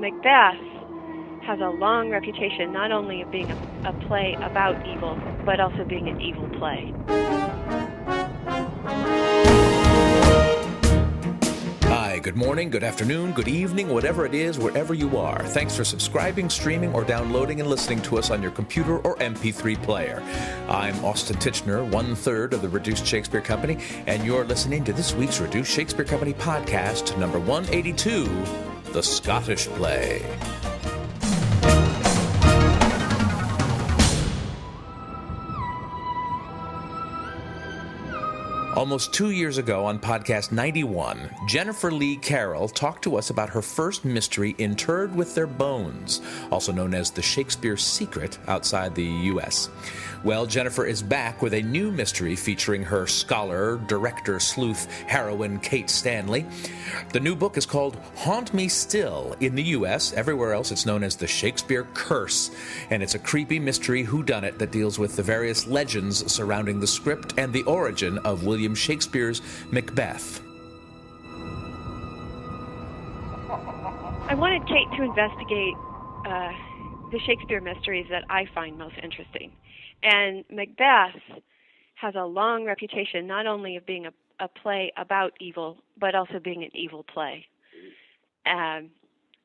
Macbeth has a long reputation not only of being a play about evil, but also being an evil play. Hi, good morning, good afternoon, good evening, whatever it is, wherever you are. Thanks for subscribing, streaming, or downloading and listening to us on your computer or MP3 player. I'm Austin Tichenor, 1/3 of the Reduced Shakespeare Company, and you're listening to this week's Reduced Shakespeare Company podcast, number 182, The Scottish Play. Almost 2 years ago on podcast 91, Jennifer Lee Carrell talked to us about her first mystery, Interred with Their Bones, also known as The Shakespeare Secret outside the U.S. Well, Jennifer is back with a new mystery featuring her scholar, director, sleuth, heroine, Kate Stanley. The new book is called Haunt Me Still in the U.S. Everywhere else, it's known as The Shakespeare Curse, and it's a creepy mystery whodunit that deals with the various legends surrounding the script and the origin of William Shakespeare's Macbeth. I wanted Kate to investigate the Shakespeare mysteries that I find most interesting. And Macbeth has a long reputation not only of being a play about evil, but also being an evil play,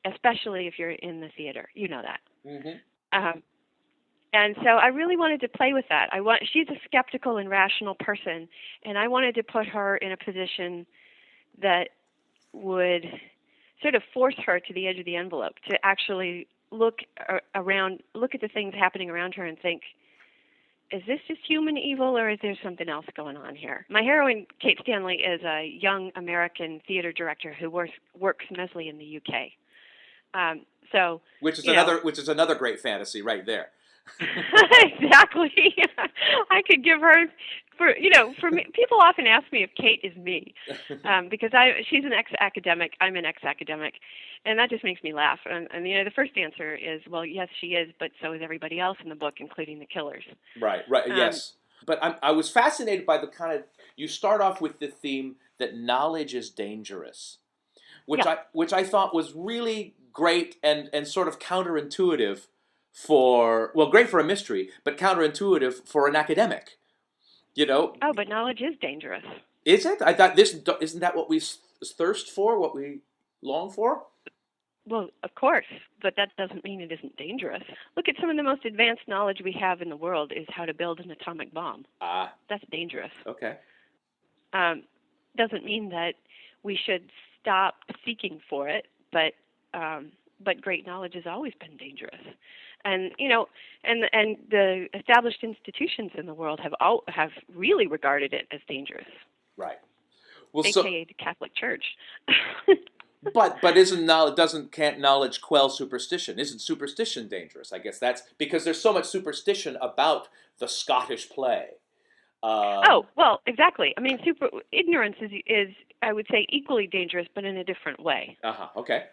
especially if you're in the theater. You know that. Mm-hmm. And so I really wanted to play with that. She's a skeptical and rational person, and I wanted to put her in a position that would sort of force her to the edge of the envelope, to actually look at the things happening around her and think, is this just human evil or is there something else going on here? My heroine, Kate Stanley, is a young American theater director who works mostly in the UK. Which is another great fantasy right there. Exactly. I could give her for me. People often ask me if Kate is me, because she's an ex-academic. I'm an ex-academic, and that just makes me laugh. And the first answer is, well, yes, she is, but so is everybody else in the book, including the killers. Right. Yes. But I was fascinated by the kind of, you start off with the theme that knowledge is dangerous, which I thought was really great and sort of counterintuitive. Great for a mystery, but counterintuitive for an academic, Oh, but knowledge is dangerous. Is it? I thought isn't that what we thirst for, what we long for? Well, of course, but that doesn't mean it isn't dangerous. Look at some of the most advanced knowledge we have in the world is how to build an atomic bomb. That's dangerous. Okay. Doesn't mean that we should stop seeking for it, but great knowledge has always been dangerous. And and the established institutions in the world have really regarded it as dangerous. Right. Well, AKA the Catholic Church. but can't knowledge quell superstition? Isn't superstition dangerous? I guess that's because there's so much superstition about the Scottish play. Well, exactly. I mean, ignorance is I would say equally dangerous, but in a different way. Okay.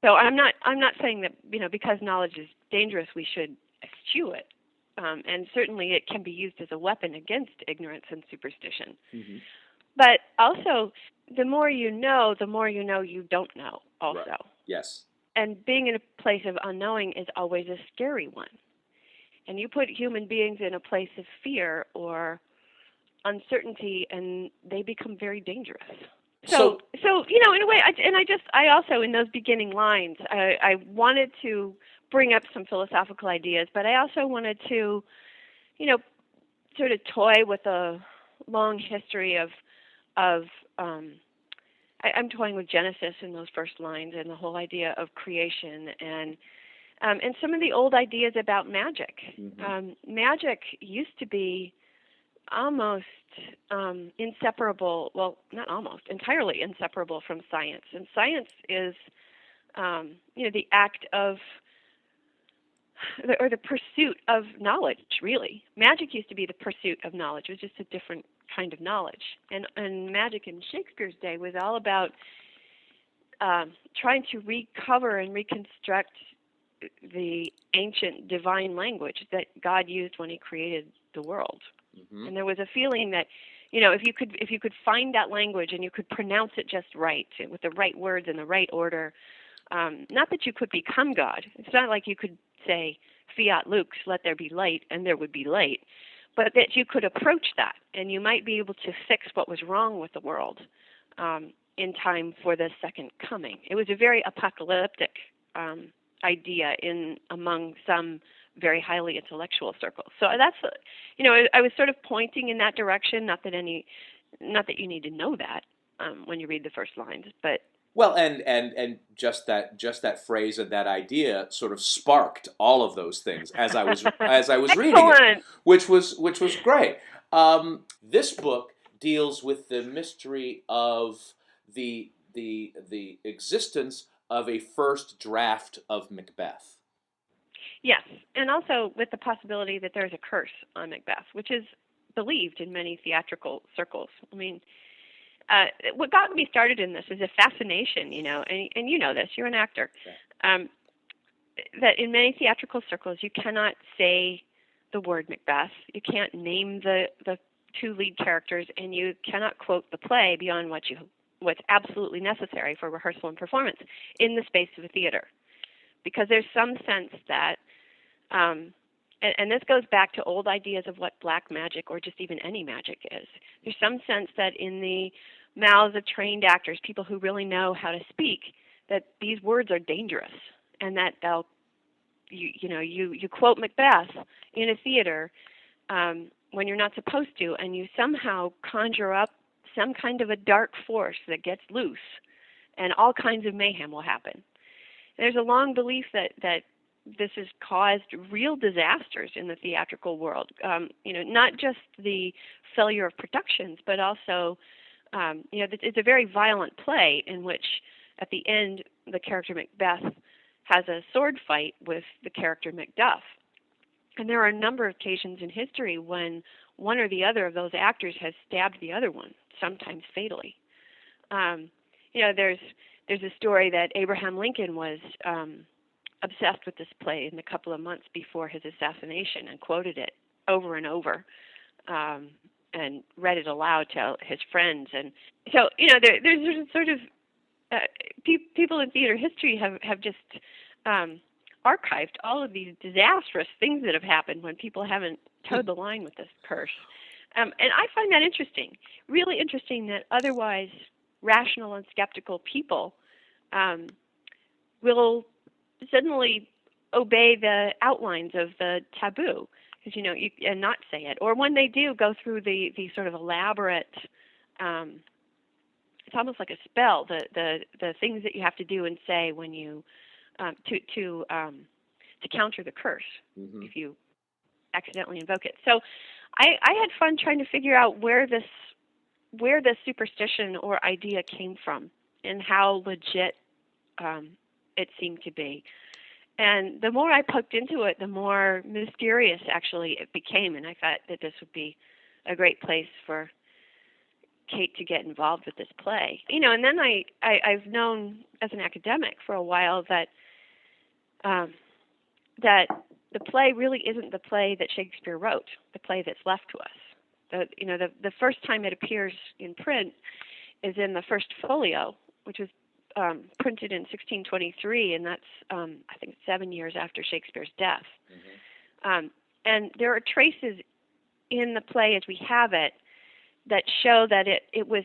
So I'm not saying that because knowledge is dangerous we should eschew it, and certainly it can be used as a weapon against ignorance and superstition. Mm-hmm. But also, the more you know you don't know. Also, right. Yes. And being in a place of unknowing is always a scary one, and you put human beings in a place of fear or uncertainty, and they become very dangerous. So in a way, I also in those beginning lines, I wanted to bring up some philosophical ideas, but I also wanted to, sort of toy with a long history of I'm toying with Genesis in those first lines and the whole idea of creation and some of the old ideas about magic. Mm-hmm. Magic used to be almost inseparable, well, not almost, entirely inseparable from science. And science is, the act of, or the pursuit of knowledge, really. Magic used to be the pursuit of knowledge. It was just a different kind of knowledge. And magic in Shakespeare's day was all about trying to recover and reconstruct the ancient divine language that God used when he created the world. Mm-hmm. And there was a feeling that, if you could find that language and you could pronounce it just right, with the right words in the right order, Not that you could become God. It's not like you could say, fiat lux, let there be light, and there would be light, but that you could approach that, and you might be able to fix what was wrong with the world in time for the second coming. It was a very apocalyptic idea among some very highly intellectual circles. So that's, I was sort of pointing in that direction. Not that you need to know that when you read the first lines, but well, and just that phrase and that idea sort of sparked all of those things as I was reading it, which was great. This book deals with the mystery of the existence of a first draft of Macbeth. Yes, and also with the possibility that there's a curse on Macbeth, which is believed in many theatrical circles. I mean, what got me started in this is a fascination, and you know this, you're an actor, that in many theatrical circles you cannot say the word Macbeth, you can't name the two lead characters, and you cannot quote the play beyond what's absolutely necessary for rehearsal and performance in the space of a theater. Because there's some sense that, and this goes back to old ideas of what black magic or just even any magic is. There's some sense that in the mouths of trained actors, people who really know how to speak, that these words are dangerous, and that you quote Macbeth in a theater when you're not supposed to, and you somehow conjure up some kind of a dark force that gets loose, and all kinds of mayhem will happen. There's a long belief that this has caused real disasters in the theatrical world. Not just the failure of productions, but also, it's a very violent play in which, at the end, the character Macbeth has a sword fight with the character Macduff. And there are a number of occasions in history when one or the other of those actors has stabbed the other one, sometimes fatally. There's a story that Abraham Lincoln was obsessed with this play in the couple of months before his assassination and quoted it over and over and read it aloud to his friends. And so, there's sort of people in theater history have just archived all of these disastrous things that have happened when people haven't towed the line with this curse. And I find that interesting, really interesting, that otherwise rational and skeptical people will suddenly obey the outlines of the taboo, because and not say it, or when they do, go through the sort of elaborate. It's almost like a spell. The things that you have to do and say when you to counter the curse, mm-hmm. if you accidentally invoke it. So I had fun trying to figure out where this superstition or idea came from and how legit it seemed to be. And the more I poked into it, the more mysterious actually it became, and I thought that this would be a great place for Kate to get involved with this play. And then I've known as an academic for a while that that the play really isn't the play that Shakespeare wrote, the play that's left to us. The first time it appears in print is in the first folio, which was printed in 1623, and that's I think 7 years after Shakespeare's death. Mm-hmm. And there are traces in the play as we have it that show that it was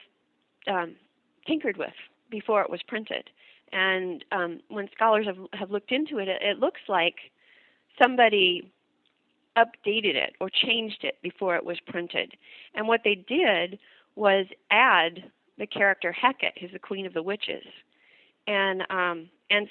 tinkered with before it was printed. And when scholars have looked into it, it looks like somebody updated it or changed it before it was printed. And what they did was add the character Hecate, who's the queen of the witches, and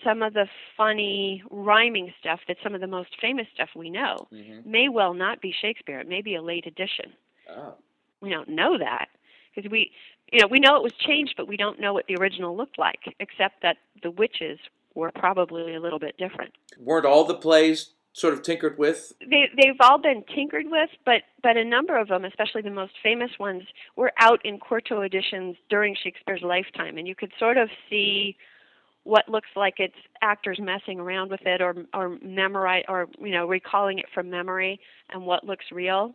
some of the funny rhyming stuff that's some of the most famous stuff we know, mm-hmm. may well not be Shakespeare. It may be a late edition. Oh. We don't know that because we know it was changed, but we don't know what the original looked like, except that the witches were probably a little bit different. Weren't all the plays sort of tinkered with? They've all been tinkered with, but a number of them, especially the most famous ones, were out in quarto editions during Shakespeare's lifetime, and you could sort of see what looks like it's actors messing around with it or memorize or recalling it from memory, and what looks real.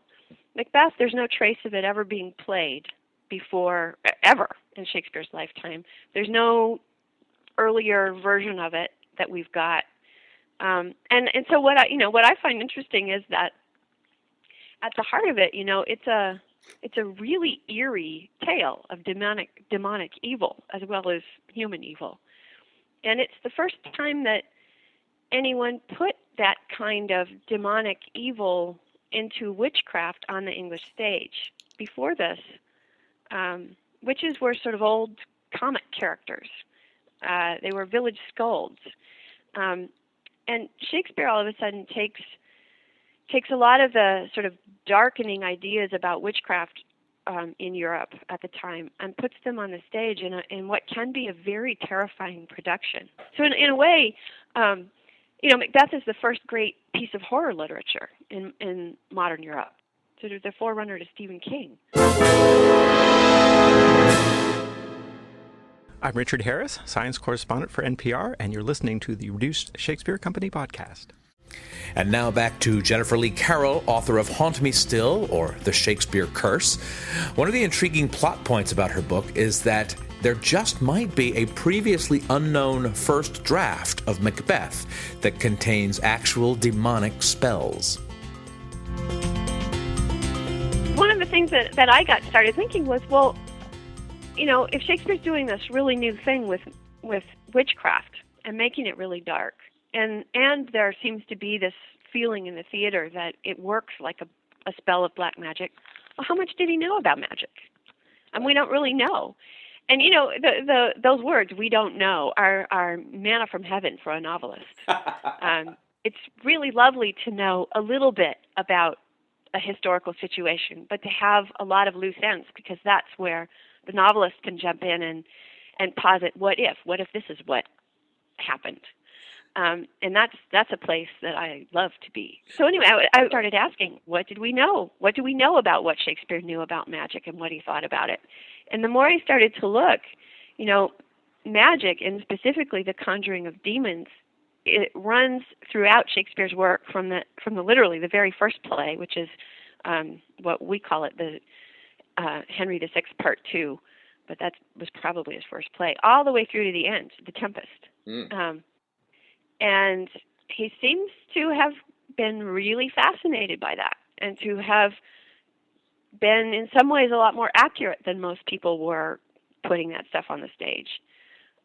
Macbeth, there's no trace of it ever being played before, ever in Shakespeare's lifetime. There's no earlier version of it that we've got. And so what I find interesting is that at the heart of it, it's a really eerie tale of demonic evil as well as human evil. And it's the first time that anyone put that kind of demonic evil into witchcraft on the English stage. Before this, witches were sort of old comic characters. They were village scolds. And Shakespeare all of a sudden takes a lot of the sort of darkening ideas about witchcraft in Europe at the time and puts them on the stage in what can be a very terrifying production. So in a way, Macbeth is the first great piece of horror literature in modern Europe. So there's the forerunner to Stephen King. I'm Richard Harris, science correspondent for NPR, and you're listening to the Reduced Shakespeare Company podcast. And now back to Jennifer Lee Carrell, author of Haunt Me Still, or The Shakespeare Curse. One of the intriguing plot points about her book is that there just might be a previously unknown first draft of Macbeth that contains actual demonic spells. One of the things that I got started thinking was, well, if Shakespeare's doing this really new thing with witchcraft and making it really dark, and there seems to be this feeling in the theater that it works like a spell of black magic, well, how much did he know about magic? And we don't really know. And those words, "we don't know," are manna from heaven for a novelist. It's really lovely to know a little bit about a historical situation, but to have a lot of loose ends, because that's where the novelist can jump in and posit, what if this is what happened? And that's a place that I love to be. So anyway, I started asking, what did we know? What do we know about what Shakespeare knew about magic and what he thought about it? And the more I started to look, magic, and specifically the conjuring of demons, it runs throughout Shakespeare's work from the literally the very first play, which is what we call it, the Henry VI Part 2, but that was probably his first play, all the way through to the end, The Tempest. And he seems to have been really fascinated by that, and to have been in some ways a lot more accurate than most people were putting that stuff on the stage.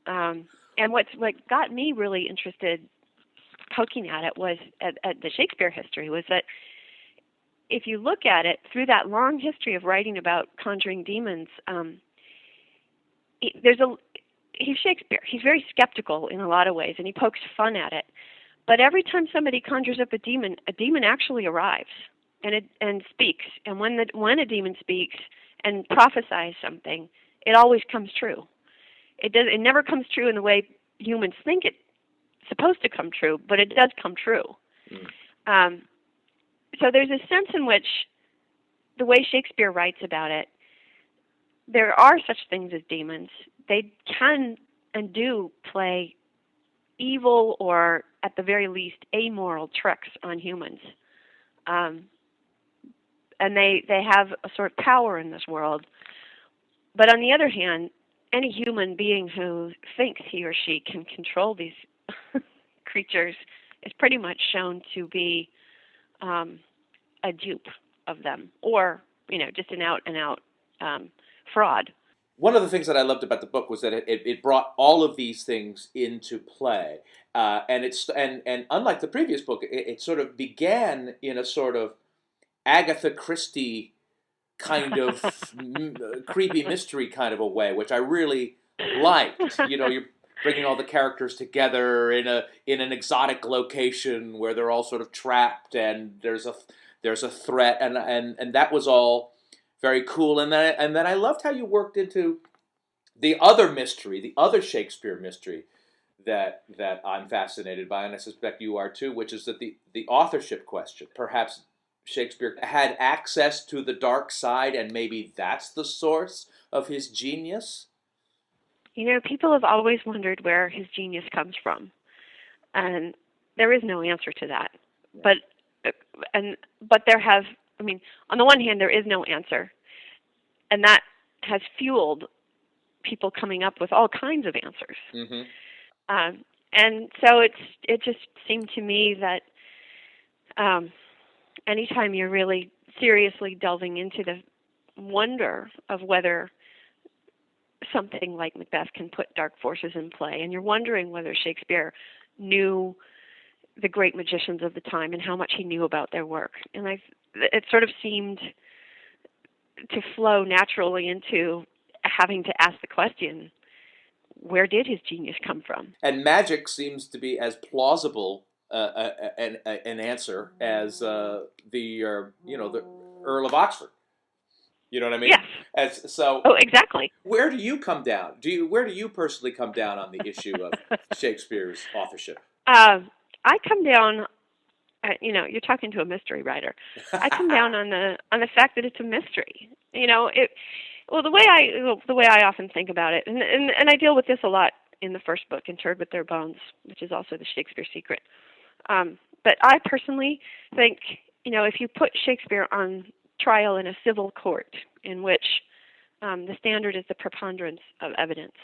And what got me really interested poking at it was at the Shakespeare history was that if you look at it through that long history of writing about conjuring demons, he's Shakespeare. He's very skeptical in a lot of ways, and he pokes fun at it. But every time somebody conjures up a demon actually arrives and speaks. And when a demon speaks and prophesies something, it always comes true. It never comes true in the way humans think it's supposed to come true, but it does come true. So there's a sense in which the way Shakespeare writes about it, there are such things as demons. They can and do play evil, or at the very least amoral, tricks on humans. And they have a sort of power in this world. But on the other hand, any human being who thinks he or she can control these creatures is pretty much shown to be a dupe of them, or just an out-and-out fraud. One of the things that I loved about the book was that it brought all of these things into play, and unlike the previous book, it sort of began in a sort of Agatha Christie kind of creepy mystery kind of a way, which I really liked. You're bringing all the characters together in an exotic location where they're all sort of trapped, and there's a threat, and that was all very cool. And then I loved how you worked into the other mystery, the other Shakespeare mystery that I'm fascinated by, and I suspect you are too, which is that the authorship question. Perhaps Shakespeare had access to the dark side, and maybe that's the source of his genius? People have always wondered where his genius comes from, and there is no answer to that. But on the one hand, there is no answer, and that has fueled people coming up with all kinds of answers. And so it just seemed to me that anytime you're really seriously delving into the wonder of whether something like Macbeth can put dark forces in play, and you're wondering whether Shakespeare knew the great magicians of the time and how much he knew about their work. And it sort of seemed to flow naturally into having to ask the question, where did his genius come from? And magic seems to be as plausible an answer as the Earl of Oxford. You know what I mean? Yes. Oh, exactly. Where do you come down? Where do you personally come down on the issue of Shakespeare's authorship? I come down. You're talking to a mystery writer. I come down on the fact that it's a mystery. Well, the way I often think about it, and I deal with this a lot in the first book, Interred with Their Bones, which is also the Shakespeare secret. But I personally think, if you put Shakespeare on trial in a civil court in which the standard is the preponderance of evidence,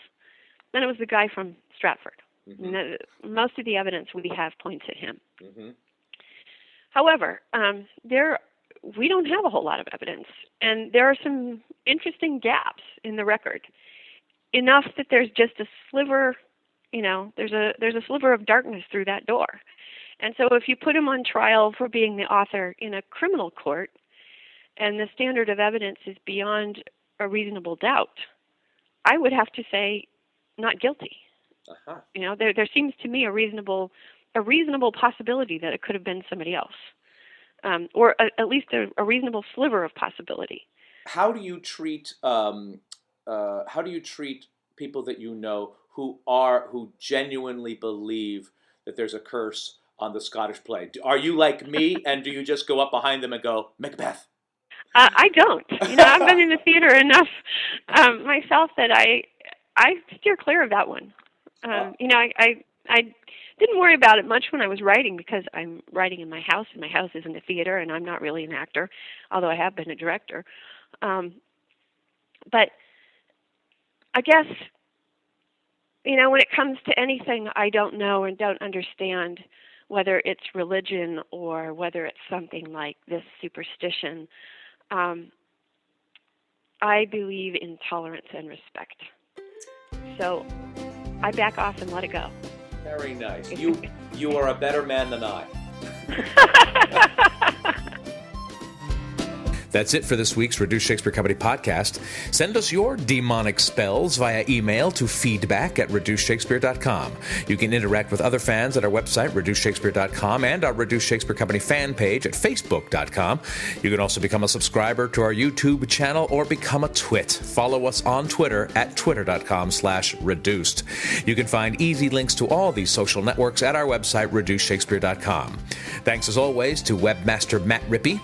then it was the guy from Stratford. Mm-hmm. Most of the evidence we have points at him. Mm-hmm. However, we don't have a whole lot of evidence, and there are some interesting gaps in the record. Enough that there's just a sliver, there's a sliver of darkness through that door. And so if you put him on trial for being the author in a criminal court, and the standard of evidence is beyond a reasonable doubt, I would have to say not guilty. Uh-huh. There seems to me a reasonable possibility that it could have been somebody else, or at least a reasonable sliver of possibility. How do you treat people that you know who genuinely believe that there's a curse on the Scottish play? Are you like me, and do you just go up behind them and go, Macbeth? I don't. I've been in the theater enough myself that I steer clear of that one. I didn't worry about it much when I was writing, because I'm writing in my house, and my house isn't a theater, and I'm not really an actor, although I have been a director. But I guess, when it comes to anything I don't know and don't understand, whether it's religion or whether it's something like this superstition, I believe in tolerance and respect. So I back off and let it go. Very nice. You are a better man than I. That's it for this week's Reduced Shakespeare Company podcast. Send us your demonic spells via email to feedback@reducedshakespeare.com. You can interact with other fans at our website, reducedshakespeare.com, and our Reduced Shakespeare Company fan page at facebook.com. You can also become a subscriber to our YouTube channel or become a twit. Follow us on Twitter at twitter.com/reduced. You can find easy links to all these social networks at our website, reducedshakespeare.com. Thanks as always to webmaster Matt Rippey,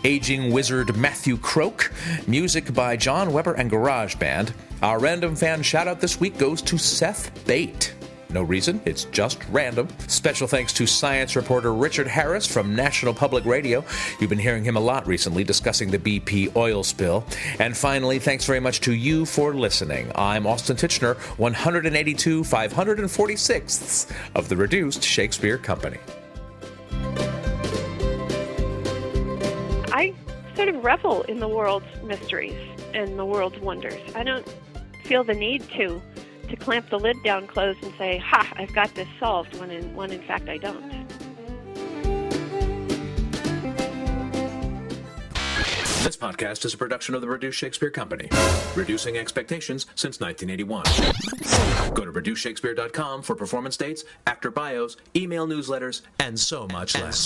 aging wizard Matthew Croak, music by John Weber and GarageBand. Our random fan shout-out this week goes to Seth Bate. No reason, it's just random. Special thanks to science reporter Richard Harris from National Public Radio. You've been hearing him a lot recently discussing the BP oil spill. And finally, thanks very much to you for listening. I'm Austin Tichenor, 182 546th of the Reduced Shakespeare Company. I sort of revel in the world's mysteries and the world's wonders. I don't feel the need to clamp the lid down closed and say, "Ha, I've got this solved," when in fact I don't. This podcast is a production of the Reduced Shakespeare Company, reducing expectations since 1981. Go to reducedshakespeare.com for performance dates, actor bios, email newsletters, and so much less.